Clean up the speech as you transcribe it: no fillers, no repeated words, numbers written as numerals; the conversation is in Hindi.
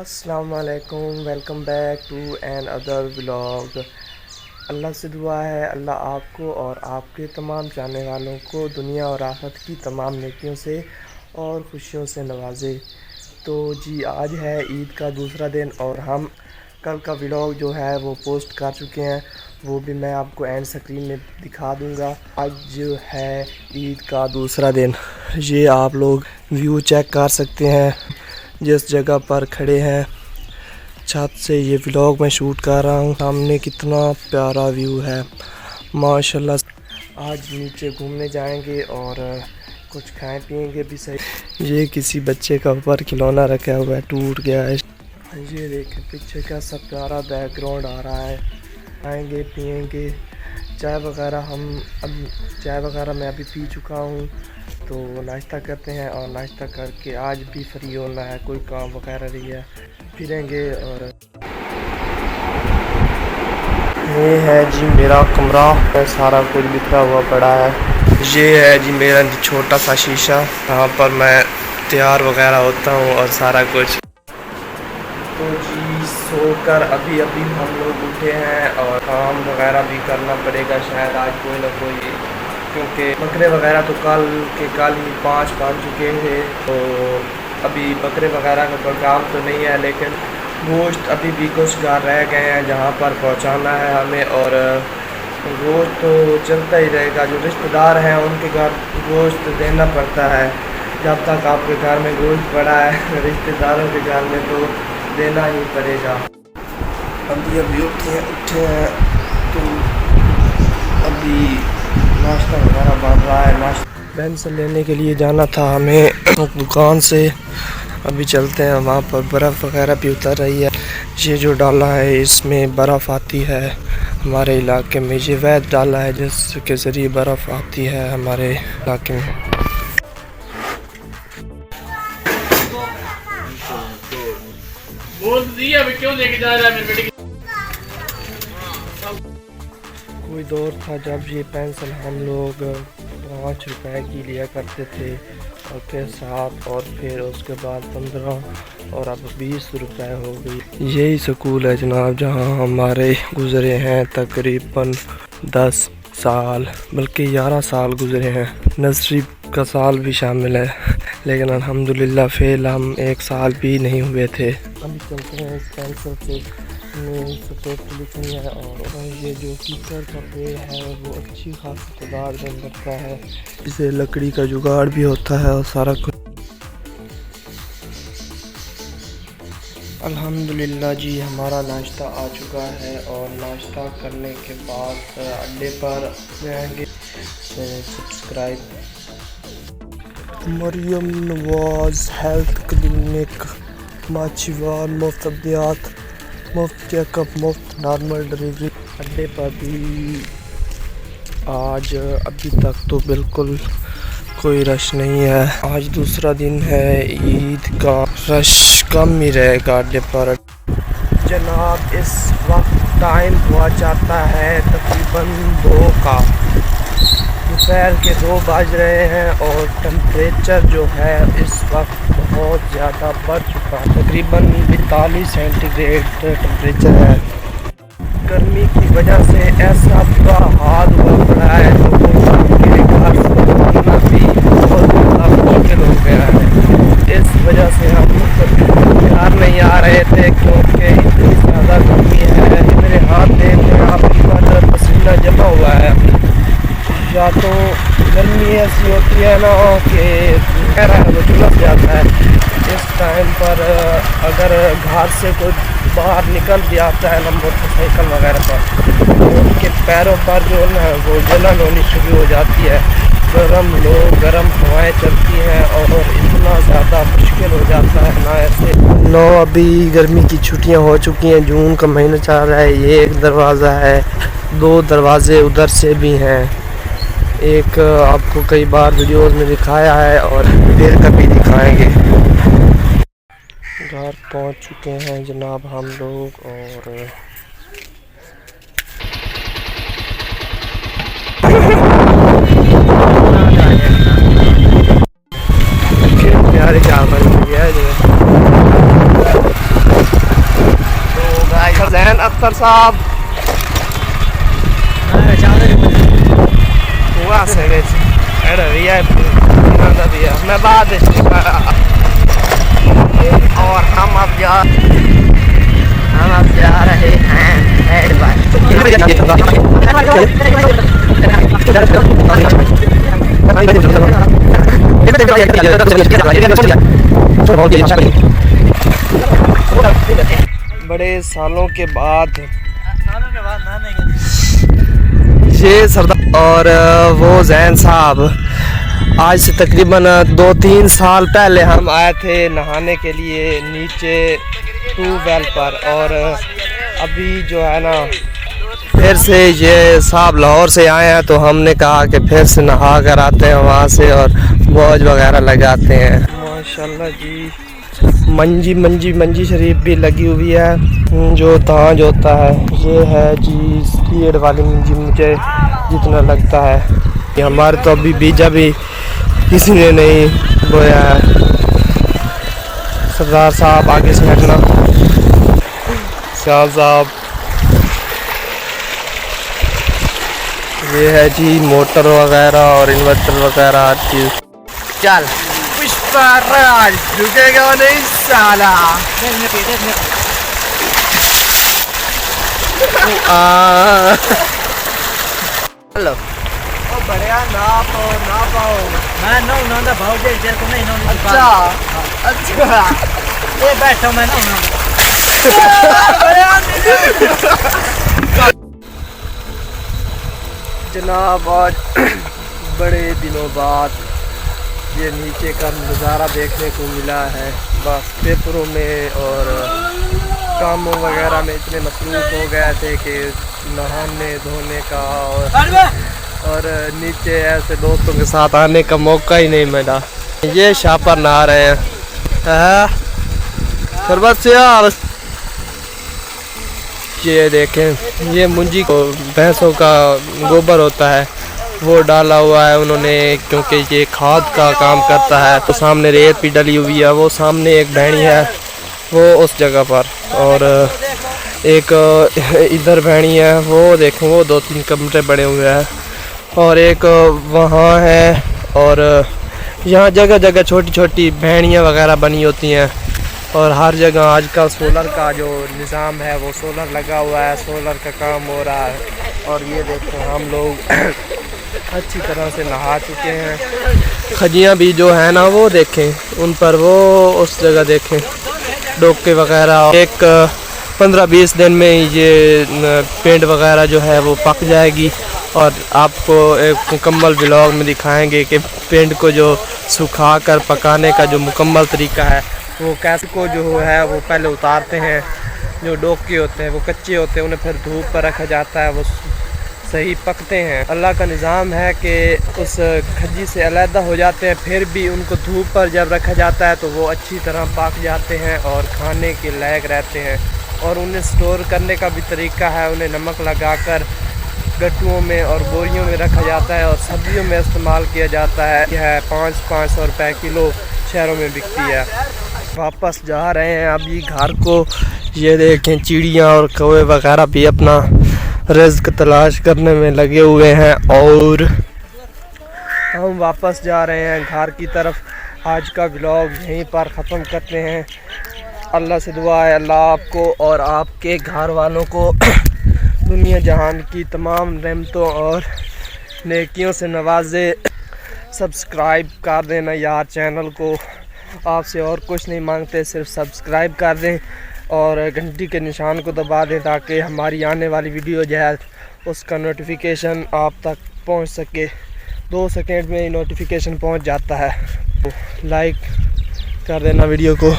अस्सलाम वालेकुम, welcome back to another vlog. अल्लाह से दुआ है अल्लाह आपको और आपके तमाम चाहने वालों को दुनिया और आखिरत की तमाम नेकियों से और खुशियों से नवाजे। तो जी आज है ईद का दूसरा दिन और हम कल का व्लॉग जो है वो पोस्ट कर चुके हैं, वो भी मैं आपको एंड स्क्रीन में दिखा दूंगा। आज जो है ईद का दूसरा दिन, ये आप लोग व्यू चेक कर सकते हैं जिस जगह पर खड़े हैं। छत से ये व्लॉग मैं शूट कर रहा हूँ। सामने कितना प्यारा व्यू है माशाल्लाह। आज नीचे घूमने जाएंगे और कुछ खाएं पिएंगे भी सही। ये किसी बच्चे का ऊपर खिलौना रखा हुआ है, टूट गया है। ये देखें पीछे का सब प्यारा बैकग्राउंड आ रहा है। खाएंगे पिएंगे, चाय वगैरह चाय वगैरह मैं अभी पी चुका हूँ। तो नाश्ता करते हैं और नाश्ता करके आज भी फ्री होना है, कोई काम वगैरह नहीं है, फिरेंगे। और ये है जी मेरा कमरा, सारा कुछ बिखरा हुआ पड़ा है। ये है जी मेरा छोटा सा शीशा, यहाँ पर मैं तैयार वगैरह होता हूँ और सारा कुछ। तो जी सोकर अभी हम लोग उठे हैं और काम वगैरह भी करना पड़ेगा शायद आज कोई ना कोई, क्योंकि बकरे वगैरह तो कल ही 5 बन चुके थे। तो अभी बकरे वगैरह का कोई काम तो नहीं है, लेकिन गोश्त अभी भी कुछ घर रह गए हैं जहाँ पर पहुँचाना है हमें। और गोश्त तो चलता ही रहेगा, जो रिश्तेदार हैं उनके घर गोश्त देना पड़ता है। जब तक आपके घर में गोश्त पड़ा है रिश्तेदारों के घर में तो देना ही पड़ेगा। अभी उठे हैं तो अभी नाश्ता वगैरह बन रहा है। नाश्ता पेंसिल लेने के लिए जाना था हमें दुकान से, अभी चलते हैं। वहाँ पर बर्फ़ वगैरह भी उतर रही है। ये जो डाला है इसमें बर्फ़ आती है हमारे इलाके में। ये वैद डाला है जिसके ज़रिए बर्फ़ आती है हमारे इलाके में। बोल दिया अभी क्यों लेके जा रहा है मेरे बेटे की। कोई दौर था जब ये पेंसिल हम लोग 5 रुपए की लिया करते थे, और फिर 7, और फिर उसके बाद 15, और अब 20 रुपए हो गई। यही स्कूल है जनाब जहाँ हमारे गुज़रे हैं तकरीबन 10 साल, बल्कि 11 साल गुज़रे हैं। नर्सरी का साल भी शामिल है, लेकिन अल्हम्दुलिल्लाह फेल हम 1 साल भी नहीं हुए थे। अभी चलते हैं इस पेंसिल से स्क्रिप्ट लिखनी है। और ये जो टीचर का पेड़ है वो अच्छी खासी तादाद में लगता है, इसे लकड़ी का जुगाड़ भी होता है और सारा कुछ। अल्हम्दुलिल्लाह जी हमारा नाश्ता आ चुका है और नाश्ता करने के बाद अड्डे पर जाएंगे। Subscribe Maryam Nawaz health clinic Machhiwal, मुफ्त अद्वियात, मुफ्त चेकअप, मुफ्त नॉर्मल डिलीवरी। अड्डे पर भी आज अभी तक तो बिल्कुल कोई रश नहीं है। आज दूसरा दिन है ईद का, रश कम ही रहेगा अड्डे पर। जनाब इस वक्त टाइम हुआ जाता है तकरीबन 2 का, दोपहर के 2 बज रहे हैं और टेम्परेचर जो है इस वक्त बहुत ज़्यादा बढ़ चुका है। तकरीबन 42 सेंटीग्रेड टेम्परेचर है। गर्मी की वजह से ऐसा बुरा हाल हुआ पड़ा है लोगों के घर से निकलना भी बहुत ज़्यादा मुश्किल हो गया है। इस वजह से हम घर नहीं आ रहे थे क्योंकि इतनी ज़्यादा गर्मी है। मेरे हाथ देख रहे हैं आप, पसीना जमा हुआ है। या तो गर्मी ऐसी होती है ना कि वो झुलस जाता है। इस टाइम पर अगर घर से कोई बाहर निकल भी आता है ना मोटरसाइकिल वगैरह पर, तो उनके पैरों पर जो ना वो जलन होनी शुरू हो जाती है। गर्म हवाएं चलती हैं और इतना ज़्यादा मुश्किल हो जाता है ना ऐसे। अभी गर्मी की छुट्टियां हो चुकी हैं, जून का महीना चल रहा है। ये एक दरवाज़ा है, 2 दरवाजे उधर से भी हैं। एक आपको कई बार वीडियोस में दिखाया है और फिर कभी दिखाएंगे। घर पहुंच चुके हैं जनाब हम लोग, और प्यारे चावल है जो मुख्तर साहब हुआ से मैं बाद और हम अब जा रहे हैं बड़े सालों के बाद ये सरदार और वो जैन साहब, आज से तकरीबन 2-3 साल पहले हम आए थे नहाने के लिए नीचे ट्यूबवेल पर, और अभी जो है ना फिर से ये साहब लाहौर से आए हैं, तो हमने कहा कि फिर से नहा कर आते हैं वहाँ से और मौज वगैरह लगाते हैं। माशाल्लाह जी, मंजी शरीफ भी लगी हुई है जो ताज होता है। ये है जी स्पीड वाली मंजी, मुझे जितना लगता है हमारे तो अभी बीजा भी किसी ने नहीं बोया है। सरदार साहब आगे से हटना, शाह साहब। ये है जी मोटर वगैरह और इन्वर्टर वगैरह हर चीज। चल पुष्पराज रुकेगा नहीं साला। हेलो बढ़िया ना पाओ मैं ना दा भाव दे जेल को नहीं ना। अच्छा ये बैठो मैं ना जनाब, आज बड़े दिनों बाद ये नीचे का नज़ारा देखने को मिला है। बस पेपरों में और कामों वगैरह में इतने मसरूफ़ हो गए थे कि नहाने धोने का और नीचे ऐसे दोस्तों के साथ आने का मौका ही नहीं मिला। ये शापर नहा रहे हैं शरबत से यार। ये देखें, ये मुंजी को भैंसों का गोबर होता है वो डाला हुआ है उन्होंने, क्योंकि ये खाद का काम करता है। तो सामने रेत भी डली हुई है, वो सामने एक भेड़ी है वो उस जगह पर, और एक इधर भेड़ी है वो देखें, वो 2-3 कमरे बड़े हुए हैं, और एक वहाँ है। और यहाँ जगह जगह छोटी छोटी भेड़ियाँ वगैरह बनी होती हैं, और हर जगह आजकल सोलर का जो निज़ाम है वो सोलर लगा हुआ है, सोलर का काम हो रहा है। और ये देखो हम लोग अच्छी तरह से नहा चुके हैं। खजियाँ भी जो है ना वो देखें, उन पर वो उस जगह देखें डोके वगैरह। एक 15-20 दिन में ये पेंट वगैरह जो है वो पक जाएगी, और आपको एक मुकम्मल व्लॉग में दिखाएंगे कि पेंट को जो सुखा कर पकाने का जो मुकम्मल तरीका है वो कैसे को जो है वो पहले उतारते हैं। जो डोके होते हैं वो कच्चे होते हैं, उन्हें फिर धूप पर रखा जाता है, वो सही पकते हैं। अल्लाह का निज़ाम है कि उस खज्जी से अलहदा हो जाते हैं, फिर भी उनको धूप पर जब रखा जाता है तो वो अच्छी तरह पक जाते हैं और खाने के लायक रहते हैं। और उन्हें स्टोर करने का भी तरीका है, उन्हें नमक लगाकर गट्टुओं में और बोरियों में रखा जाता है और सब्जियों में इस्तेमाल किया जाता है। यह 500 रुपये किलो शहरों में बिकती है। वापस जा रहे हैं अभी घर को। ये देखें चिड़ियाँ और कौवे वगैरह भी अपना रिज़्क तलाश करने में लगे हुए हैं, और हम वापस जा रहे हैं घर की तरफ। आज का व्लॉग यहीं पर ख़त्म करते हैं। अल्लाह से दुआ है अल्लाह आपको और आपके घर वालों को दुनिया जहान की तमाम रहमतों और नेकियों से नवाजे। सब्सक्राइब कर देना यार चैनल को, आपसे और कुछ नहीं मांगते, सिर्फ सब्सक्राइब कर दें और घंटी के निशान को दबा दें ताकि हमारी आने वाली वीडियो जो है उसका नोटिफिकेशन आप तक पहुंच सके। 2 सेकंड में ही नोटिफिकेशन पहुंच जाता है। लाइक कर देना वीडियो को।